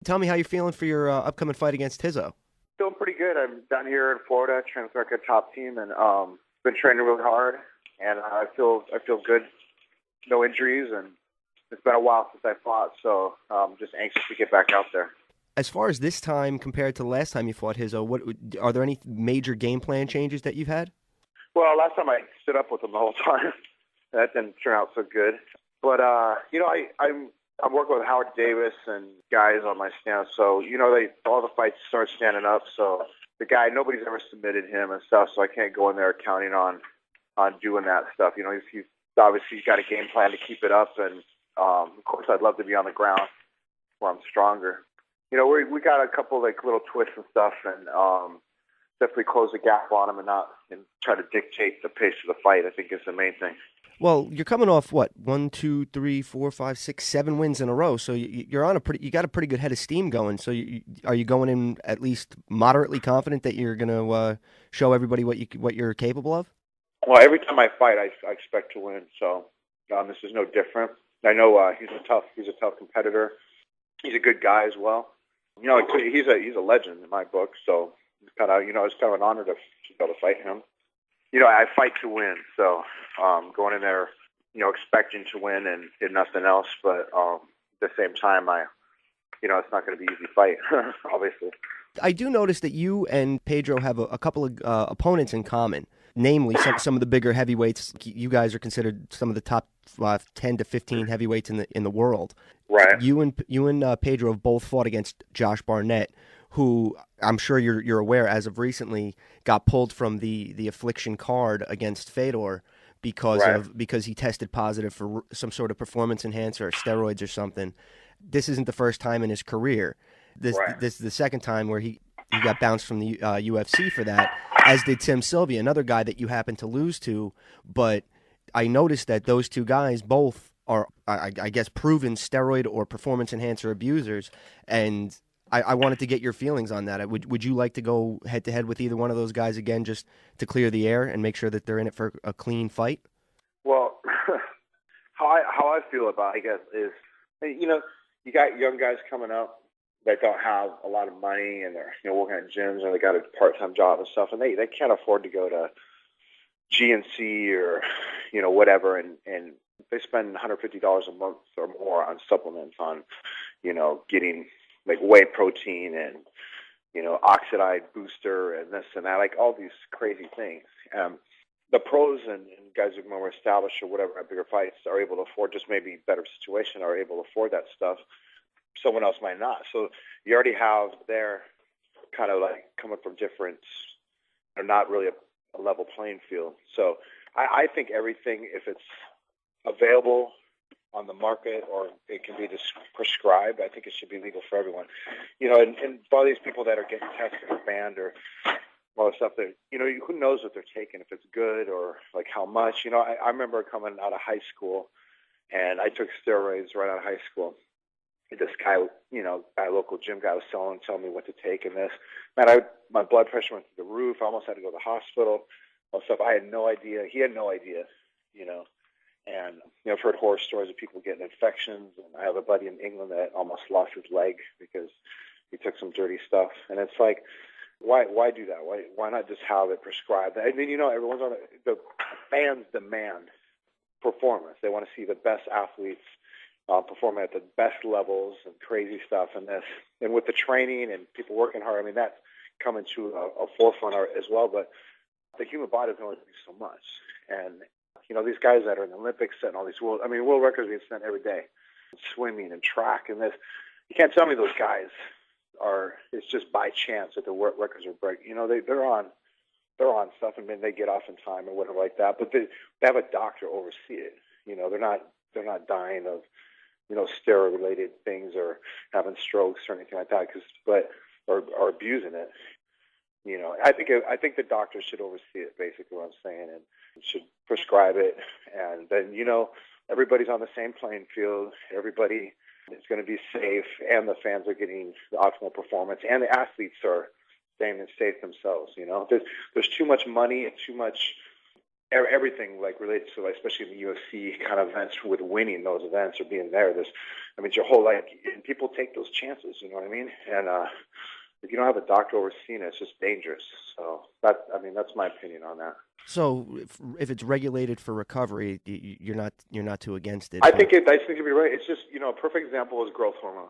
Tell me how you're feeling for your upcoming fight against Tizzo. Feeling pretty good. I'm down here in Florida, training with our top team, and been training really hard. And I feel good. No injuries, and it's been a while since I fought, so just anxious to get back out there. As far as this time compared to the last time you fought Hizzo, what are there any major game plan changes that you've had? Well, last time I stood up with him the whole time. That didn't turn out so good. But I'm working with Howard Davis and guys on my stance, so all the fights start standing up. So the guy, nobody's ever submitted him and stuff, so I can't go in there counting on doing that stuff. He's obviously got a game plan to keep it up, and of course I'd love to be on the ground where I'm stronger. We got a couple little twists and stuff, and definitely close the gap on him and try to dictate the pace of the fight. I think is the main thing. Well, you're coming off what 1, 2, 3, 4, 5, 6, 7 wins in a row, so you're on you got a pretty good head of steam going. So are you going in at least moderately confident that you're going to show everybody what you're capable of? Well, every time I fight, I expect to win. So this is no different. I know he's a tough competitor. He's a good guy as well. He's a legend in my book. So it's kind of an honor to be able to fight him. I fight to win, so going in there, expecting to win and did nothing else. But at the same time, it's not going to be an easy fight, obviously. I do notice that you and Pedro have a couple of opponents in common, namely some of the bigger heavyweights. You guys are considered some of the top 10 to 15 heavyweights in the world. Right. You and Pedro have both fought against Josh Barnett, who I'm sure you're aware as of recently got pulled from the Affliction card against Fedor because he tested positive for some sort of performance enhancer or steroids or something. This isn't the first time in his career. This is the second time where he got bounced from the UFC for that, as did Tim Sylvia, another guy that you happened to lose to. But I noticed that those two guys both are, I guess, proven steroid or performance enhancer abusers, and I wanted to get your feelings on that. Would you like to go head-to-head with either one of those guys again, just to clear the air and make sure that they're in it for a clean fight? Well, how I feel about it, I guess, is, you got young guys coming up that don't have a lot of money, and they're working at gyms, or they got a part-time job and stuff, and they can't afford to go to GNC or whatever, and they spend $150 a month or more on supplements, on getting like whey protein and oxidized booster and this and that, like all these crazy things. The pros and guys who are more established or whatever at bigger fights are able to afford, just maybe better situation, are able to afford that stuff. Someone else might not. So you already have their kind of like coming from different, or not really a level playing field. So I think everything, if it's available on the market or it can be prescribed, I think it should be legal for everyone. And all these people that are getting tested or banned or all the stuff that, who knows what they're taking, if it's good or like how much. I remember coming out of high school, and I took steroids right out of high school. This guy, a local gym guy was telling me what to take and this. Man, my blood pressure went through the roof. I almost had to go to the hospital. All stuff. I had no idea. He had no idea, And, I've heard horror stories of people getting infections. And I have a buddy in England that almost lost his leg because he took some dirty stuff. And it's like, why do that? Why not just have it prescribed? I mean, everyone's on the fans demand performance. They want to see the best athletes performing at the best levels and crazy stuff. And with the training and people working hard, I mean, that's coming to a forefront as well. But the human body can only do so much. And these guys that are in the Olympics setting all these world records being set every day, swimming and track and this. You can't tell me those guys it's just by chance that the records are breaking. They're on stuff, and then they get off in time or whatever like that. But they have a doctor oversee it. They're not dying of steroid related things or having strokes or anything like that, or abusing it. I think the doctor should oversee it, basically what I'm saying, and should prescribe it. And then, everybody's on the same playing field. Everybody is going to be safe, and the fans are getting the optimal performance, and the athletes are staying safe themselves. There's too much money and too much everything like related to, like, especially in the UFC kind of events, with winning those events or being there. It's your whole life, and people take those chances. You know what I mean? And if you don't have a doctor overseeing it, it's just dangerous. So that's my opinion on that. So if it's regulated for recovery, you're not too against it. I think you'd be right. It's just, a perfect example is growth hormone.